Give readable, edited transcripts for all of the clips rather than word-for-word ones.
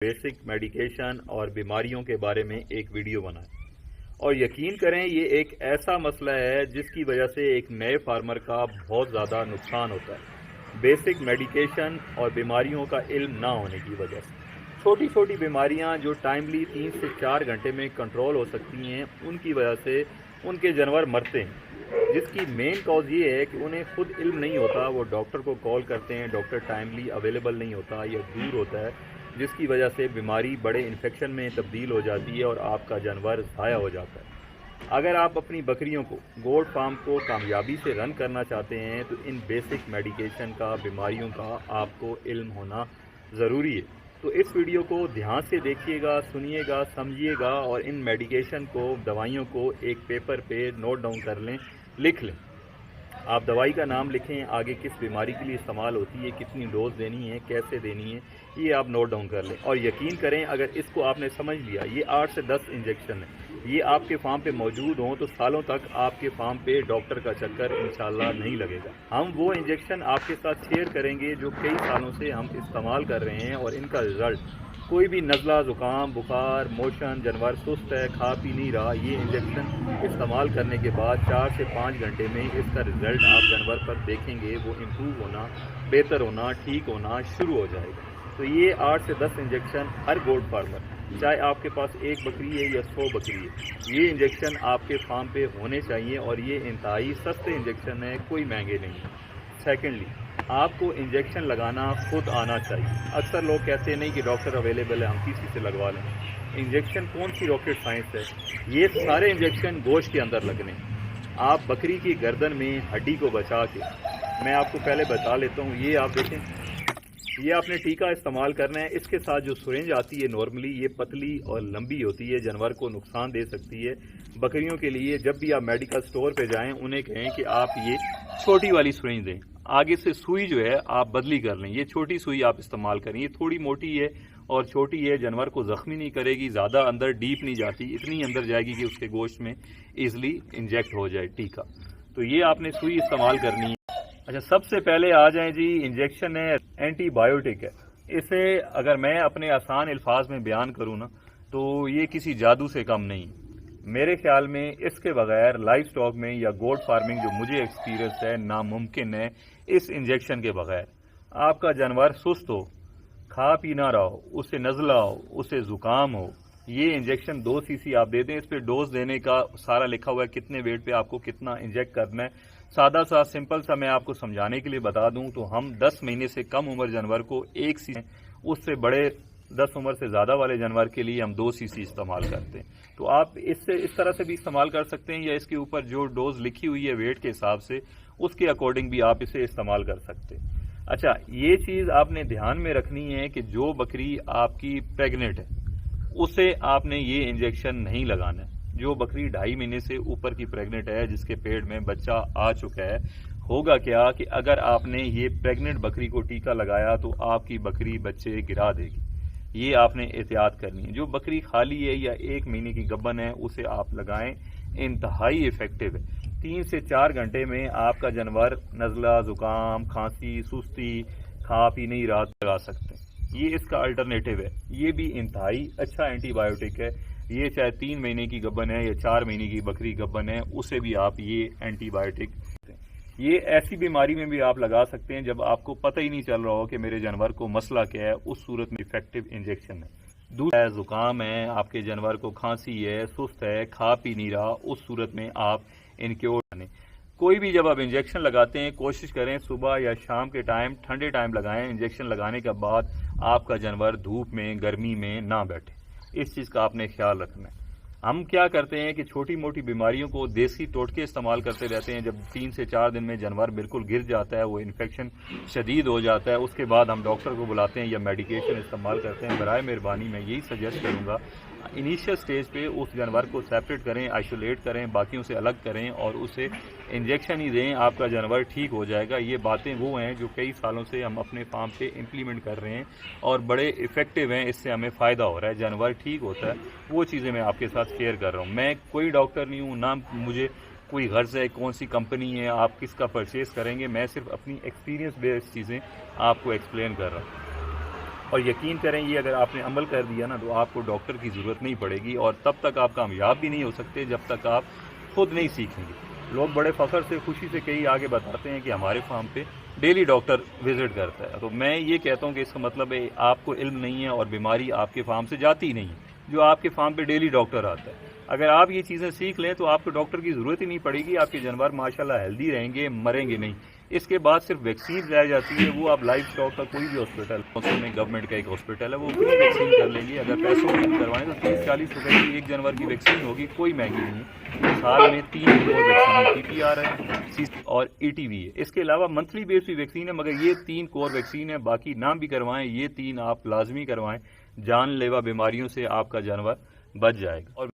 Basic medication اور بیماریوں کے بارے میں ایک ویڈیو بنائیں، اور یقین کریں یہ ایک ایسا مسئلہ ہے جس کی وجہ سے ایک نئے فارمر کا بہت زیادہ نقصان ہوتا ہے۔ بیسک میڈیکیشن اور بیماریوں کا علم نہ ہونے کی وجہ سے چھوٹی چھوٹی بیماریاں جو ٹائملی 3 سے 4 گھنٹے میں کنٹرول ہو سکتی ہیں، ان کی وجہ سے ان کے جانور مرتے ہیں، جس کی مین کاز یہ ہے کہ انہیں خود علم نہیں ہوتا، وہ ڈاکٹر کو کال کرتے ہیں، ڈاکٹر ٹائملی اویلیبل نہیں ہوتا یا دور ہوتا ہے، جس کی وجہ سے بیماری بڑے انفیکشن میں تبدیل ہو جاتی ہے اور آپ کا جانور ضائع ہو جاتا ہے۔ اگر آپ اپنی بکریوں کو، گوٹ فارم کو کامیابی سے رن کرنا چاہتے ہیں تو ان بیسک میڈیکیشن کا، بیماریوں کا آپ کو علم ہونا ضروری ہے۔ تو اس ویڈیو کو دھیان سے دیکھیے گا، سنیے گا، سمجھیے گا، اور ان میڈیکیشن کو، دوائیوں کو ایک پیپر پہ نوٹ ڈاؤن کر لیں، لکھ لیں۔ آپ دوائی کا نام لکھیں، آگے کس بیماری کے لیے استعمال ہوتی ہے، کتنی ڈوز دینی ہے، کیسے دینی ہے، یہ آپ نوٹ ڈاؤن کر لیں۔ اور یقین کریں اگر اس کو آپ نے سمجھ لیا، یہ 8 سے 10 انجیکشن ہیں، یہ آپ کے فارم پہ موجود ہوں تو سالوں تک آپ کے فارم پہ ڈاکٹر کا چکر انشاءاللہ نہیں لگے گا۔ ہم وہ انجیکشن آپ کے ساتھ شیئر کریں گے جو کئی سالوں سے ہم استعمال کر رہے ہیں، اور ان کا رزلٹ کوئی بھی نزلہ، زکام، بخار، موشن، جانور سست ہے، کھا پی نہیں رہا، یہ انجیکشن استعمال کرنے کے بعد 4 سے 5 گھنٹے میں اس کا رزلٹ آپ جانور پر دیکھیں گے، وہ امپروو ہونا، بہتر ہونا، ٹھیک ہونا شروع ہو جائے گا۔ تو یہ 8 سے 10 انجیکشن ہر گوٹ فارمر، چاہے آپ کے پاس 1 بکری ہے یا 100 بکری ہے، یہ انجیکشن آپ کے فارم پہ ہونے چاہیے، اور یہ انتہائی سستے انجیکشن ہے، کوئی مہنگے نہیں۔ سیکنڈلی، آپ کو انجیکشن لگانا خود آنا چاہیے۔ اکثر لوگ کہتے نہیں کہ ڈاکٹر اویلیبل ہے، ہم کسی سے لگوا لیں۔ انجیکشن کون سی راکٹ سائنس ہے؟ یہ سارے انجیکشن گوشت کے اندر لگنے۔ آپ بکری کی گردن میں ہڈی کو بچا کے، میں آپ کو پہلے بتا لیتا ہوں، یہ آپ دیکھیں، یہ آپ نے ٹیکہ استعمال کرنا ہے۔ اس کے ساتھ جو سرنج آتی ہے نارملی، یہ پتلی اور لمبی ہوتی ہے، جانور کو نقصان دے سکتی ہے۔ بکریوں کے لیے جب بھی آپ میڈیکل سٹور پہ جائیں، انہیں کہیں کہ آپ یہ چھوٹی والی سرنج دیں، آگے سے سوئی جو ہے آپ بدلی کر لیں، یہ چھوٹی سوئی آپ استعمال کریں، یہ تھوڑی موٹی ہے اور چھوٹی ہے، جانور کو زخمی نہیں کرے گی، زیادہ اندر ڈیپ نہیں جاتی، اتنی اندر جائے گی کہ اس کے گوشت میں ایزلی انجیکٹ ہو جائے ٹیکہ۔ تو یہ آپ نے سوئی استعمال کرنی ہے۔ اچھا، سب سے پہلے آ جائیں جی، انجیکشن ہے، اینٹی بائیوٹک ہے۔ اسے اگر میں اپنے آسان الفاظ میں بیان کروں نا تو یہ کسی جادو سے کم نہیں۔ میرے خیال میں اس کے بغیر لائف سٹاک میں یا گوٹ فارمنگ جو مجھے ایکسپیرینس ہے، ناممکن ہے اس انجیکشن کے بغیر۔ آپ کا جانور سست ہو، کھا پی نہ رہا ہو، اسے نزلہ ہو، اسے زکام ہو، یہ انجیکشن 2 سی سی آپ دے دیں۔ اس پہ ڈوز دینے کا سارا لکھا ہوا ہے، کتنے ویٹ پہ آپ کو کتنا انجیکٹ کرنا ہے، سادہ سا سمپل سا میں آپ کو سمجھانے کے لیے بتا دوں تو ہم 10 مہینے سے کم عمر جانور کو 1 سی، اس سے بڑے 10 عمر سے زیادہ والے جانور کے لیے ہم 2 سی سی استعمال کرتے ہیں۔ تو آپ اس طرح سے بھی استعمال کر سکتے ہیں، یا اس کے اوپر جو ڈوز لکھی ہوئی ہے ویٹ کے حساب سے، اس کے اکارڈنگ بھی آپ اسے استعمال کر سکتے ہیں۔ اچھا، یہ چیز آپ نے دھیان میں رکھنی ہے کہ جو بکری آپ کی پریگننٹ ہے اسے آپ نے یہ انجیکشن نہیں لگانا ہے۔ جو بکری 2.5 مہینے سے اوپر کی پریگننٹ ہے، جس کے پیٹ میں بچہ آ چکا ہے، ہوگا کیا کہ اگر آپ نے یہ پریگننٹ بکری کو ٹیکہ لگایا تو آپ کی بکری بچے گرا دے گی، یہ آپ نے احتیاط کرنی ہے۔ جو بکری خالی ہے یا 1 مہینے کی گبن ہے، اسے آپ لگائیں، انتہائی افیکٹو ہے۔ 3 سے 4 گھنٹے میں آپ کا جانور نزلہ، زکام، کھانسی، سستی، کھا پی نہیں رہا، لگا سکتے ہیں۔ یہ اس کا الٹرنیٹو ہے، یہ بھی انتہائی اچھا اینٹی بائیوٹک ہے۔ یہ چاہے 3 مہینے کی گبن ہے یا 4 مہینے کی بکری گبن ہے، اسے بھی آپ یہ اینٹی بائیوٹک، یہ ایسی بیماری میں بھی آپ لگا سکتے ہیں جب آپ کو پتہ ہی نہیں چل رہا ہو کہ میرے جانور کو مسئلہ کیا ہے، اس صورت میں افیکٹو انجیکشن ہے۔ دوسرا ہے زکام ہے، آپ کے جانور کو کھانسی ہے، سست ہے، کھا پی نہیں رہا، اس صورت میں آپ انکیور کریں۔ کوئی بھی جب آپ انجیکشن لگاتے ہیں، کوشش کریں صبح یا شام کے ٹائم، ٹھنڈے ٹائم لگائیں۔ انجیکشن لگانے کے بعد آپ کا جانور دھوپ میں، گرمی میں نہ بیٹھے، اس چیز کا آپ نے خیال رکھنا ہے۔ ہم کیا کرتے ہیں کہ چھوٹی موٹی بیماریوں کو دیسی ٹوٹکے استعمال کرتے رہتے ہیں۔ جب 3 سے 4 دن میں جانور بالکل گر جاتا ہے، وہ انفیکشن شدید ہو جاتا ہے، اس کے بعد ہم ڈاکٹر کو بلاتے ہیں یا میڈیکیشن استعمال کرتے ہیں۔ برائے مہربانی میں یہی سجیسٹ کروں گا، انیشیل سٹیج پہ اس جانور کو سیپریٹ کریں، آئسولیٹ کریں، باقیوں سے الگ کریں اور اسے انجیکشن ہی دیں، آپ کا جانور ٹھیک ہو جائے گا۔ یہ باتیں وہ ہیں جو کئی سالوں سے ہم اپنے فارم پہ امپلیمنٹ کر رہے ہیں اور بڑے افیکٹو ہیں، اس سے ہمیں فائدہ ہو رہا ہے، جانور ٹھیک ہوتا ہے۔ وہ چیزیں میں آپ کے ساتھ شیئر کر رہا ہوں۔ میں کوئی ڈاکٹر نہیں ہوں، نہ مجھے کوئی غرض ہے کون سی کمپنی ہے، آپ کس کا پرچیز کریں گے، میں صرف اپنی ایکسپیرینس بیس چیزیں آپ کو ایکسپلین کر رہا ہوں۔ اور یقین کریں یہ اگر آپ نے عمل کر دیا نا تو آپ کو ڈاکٹر کی ضرورت نہیں پڑے گی، اور تب تک آپ کامیاب بھی نہیں ہو سکتے جب تک آپ خود نہیں سیکھیں گے۔ لوگ بڑے فخر سے خوشی سے کئی آگے بتاتے ہیں کہ ہمارے فارم پہ ڈیلی ڈاکٹر وزٹ کرتا ہے، تو میں یہ کہتا ہوں کہ اس کا مطلب ہے آپ کو علم نہیں ہے اور بیماری آپ کے فارم سے جاتی ہی نہیں ہے، جو آپ کے فارم پہ ڈیلی ڈاکٹر آتا ہے۔ اگر آپ یہ چیزیں سیکھ لیں تو آپ کو ڈاکٹر کی ضرورت ہی نہیں پڑے گی، آپ کے جانور ماشاءاللہ ہیلدی رہیں گے، مریں گے نہیں۔ اس کے بعد صرف ویکسین رہ جاتی ہے، وہ آپ لائف اسٹاک کا کوئی بھی ہاسپٹل میں گورنمنٹ کا ایک ہاسپٹل ہے وہ فری ویکسین کر لیں گے، اگر پیسوں کی کروائیں تو 30-40 روپے کی ایک جانور کی ویکسین ہوگی، کوئی مہنگی نہیں ہے۔ سال میں 3 crore vaccine T P R ہے اور ای ٹی وی ہے، اس کے علاوہ منتھلی بیس بھی ویکسین ہے، مگر یہ 3 کور ویکسین ہے، باقی نام بھی کروائیں، یہ 3 آپ لازمی کروائیں، جان لیوا بیماریوں سے آپ کا جانور بچ جائے گا۔ اور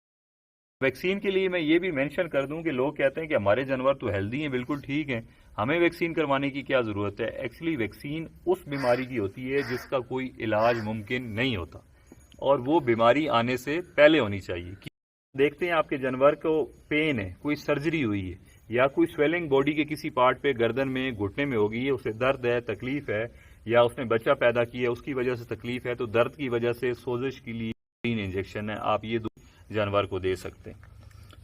ویکسین کے لیے میں یہ بھی مینشن کر دوں کہ لوگ کہتے ہیں کہ ہمارے جانور تو ہیلدی ہیں، بالکل ٹھیک ہیں، ہمیں ویکسین کروانے کی کیا ضرورت ہے۔ ایکچولی ویکسین اس بیماری کی ہوتی ہے جس کا کوئی علاج ممکن نہیں ہوتا، اور وہ بیماری آنے سے پہلے ہونی چاہیے۔ دیکھتے ہیں آپ کے جانور کو پین ہے، کوئی سرجری ہوئی ہے یا کوئی سویلنگ باڈی کے کسی پارٹ پہ، گردن میں، گھٹنے میں ہوگی ہے، اسے درد ہے، تکلیف ہے، یا اس نے بچہ پیدا کیا ہے اس کی وجہ سے تکلیف ہے، تو درد کی وجہ سے سوزش کے لیے 3 انجیکشن ہے، آپ یہ 2 جانور کو دے سکتے ہیں۔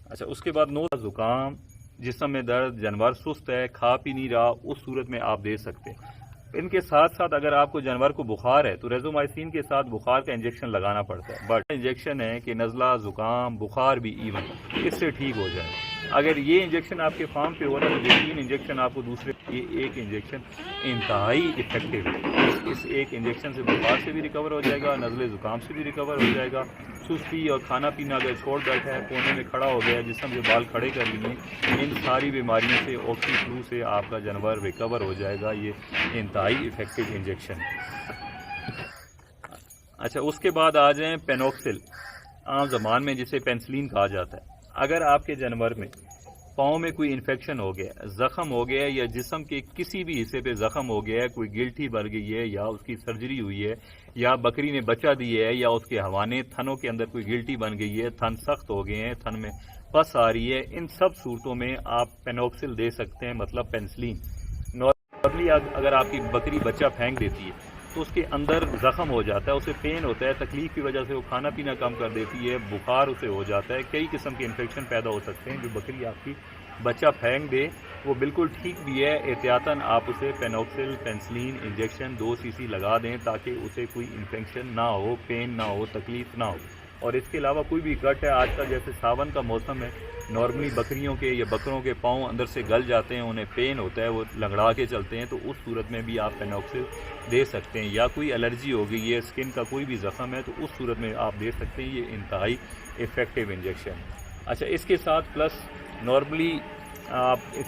اچھا، اس کے بعد زکام، جسم میں درد، جانور سست ہے، کھا پی نہیں رہا، اس صورت میں آپ دے سکتے ہیں۔ ان کے ساتھ ساتھ اگر آپ کو جانور کو بخار ہے تو ریزومائسین کے ساتھ بخار کا انجیکشن لگانا پڑتا ہے، بٹ انجیکشن ہے کہ نزلہ، زکام، بخار بھی ایون اس سے ٹھیک ہو جائے۔ اگر یہ انجیکشن آپ کے فارم پہ ہو رہا ہے تو یہ 3 انجیکشن آپ کو دوسرے، یہ ایک انجیکشن انتہائی افیکٹو ہے، اس ایک انجیکشن سے بخار سے بھی ریکور ہو جائے گا، نزلے زکام سے بھی ریکور ہو جائے گا، سستی اور کھانا پینا اگر چھوڑ بیٹھا ہے، کونے میں کھڑا ہو گیا، جسم کے بال کھڑے کر لیے، ان ساری بیماریوں سے، آکسی فلو سے آپ کا جانور ریکور ہو جائے گا۔ یہ انتہائی افیکٹو انجیکشن ہے۔ اچھا، اس کے بعد آ جائیں پینوکسل، عام زبان میں جسے پینسلین کہا جاتا ہے۔ اگر آپ کے جانور میں پاؤں میں کوئی انفیکشن ہو گیا، زخم ہو گیا، یا جسم کے کسی بھی حصے پہ زخم ہو گیا ہے، کوئی گلٹی بھر گئی ہے، یا اس کی سرجری ہوئی ہے، یا بکری نے بچہ دی ہے، یا اس کے حوانے تھنوں کے اندر کوئی گلٹی بن گئی ہے، تھن سخت ہو گئے ہیں، تھن میں پس آ رہی ہے، ان سب صورتوں میں آپ پینوکسل دے سکتے ہیں، مطلب پینسلین۔ نارملی اگر آپ کی بکری بچہ پھینک دیتی ہے تو اس کے اندر زخم ہو جاتا ہے، اسے پین ہوتا ہے، تکلیف کی وجہ سے وہ کھانا پینا کم کر دیتی ہے، بخار اسے ہو جاتا ہے، کئی قسم کے انفیکشن پیدا ہو سکتے ہیں۔ جو بکری آپ کی بچہ پھینک دے وہ بالکل ٹھیک بھی ہے، احتیاطاً آپ اسے پینوکسل، پینسلین انجیکشن 2 cc لگا دیں تاکہ اسے کوئی انفیکشن نہ ہو، پین نہ ہو، تکلیف نہ ہو۔ اور اس کے علاوہ کوئی بھی کٹ ہے، آج کل جیسے ساون کا موسم ہے، نارملی بکریوں کے یا بکروں کے پاؤں اندر سے گل جاتے ہیں، انہیں پین ہوتا ہے، وہ لنگڑا کے چلتے ہیں، تو اس صورت میں بھی آپ پینوکسل دے سکتے ہیں۔ یا کوئی الرجی ہو گئی ہے، اسکن کا کوئی بھی زخم ہے، تو اس صورت میں آپ دے سکتے ہیں، یہ انتہائی افیکٹو انجیکشن ہے۔ اچھا، اس کے ساتھ پلس نارملی آپ اسے